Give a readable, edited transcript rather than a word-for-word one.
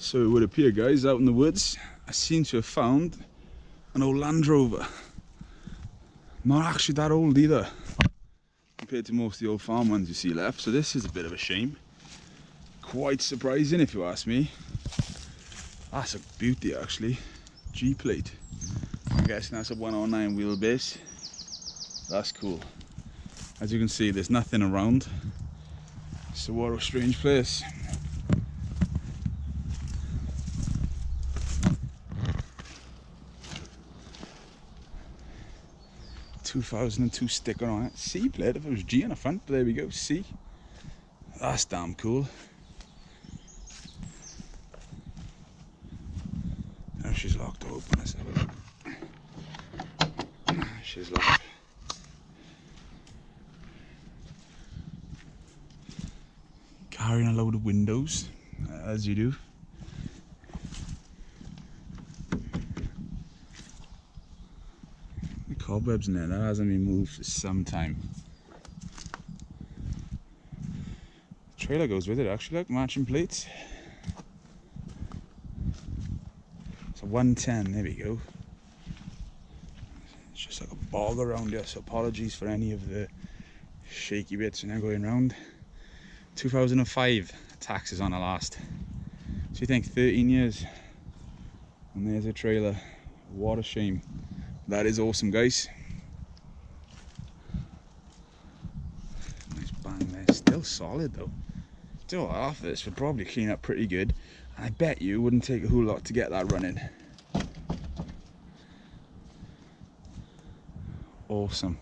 So it would appear, guys, out in the woods, I seem to have found an old Land Rover. Not actually that old either, compared to most of the old farm ones you see left, so this is a bit of a shame. Quite surprising if you ask me. That's a beauty actually. G-plate. I'm guessing that's a 109 wheelbase. That's cool. As you can see, there's nothing around. So what a strange place. "2002" sticker on it. C plate. If it was G on the front, there we go. C. That's damn cool. Now she's locked open. Let's have a look. She's locked. Carrying a load of windows, as you do. The cobwebs in there, that hasn't been moved for some time. The trailer goes with it actually, look, matching plates. It's a 110, there we go. It's just like a bog around here, so apologies for any of the shaky bits when they're going round. 2005 taxes on the last. So you think 13 years, and there's a trailer. What a shame. That is awesome, guys. Nice bang there. Still solid though. Still half this would probably clean up pretty good, and I bet you it wouldn't take a whole lot to get that running. Awesome.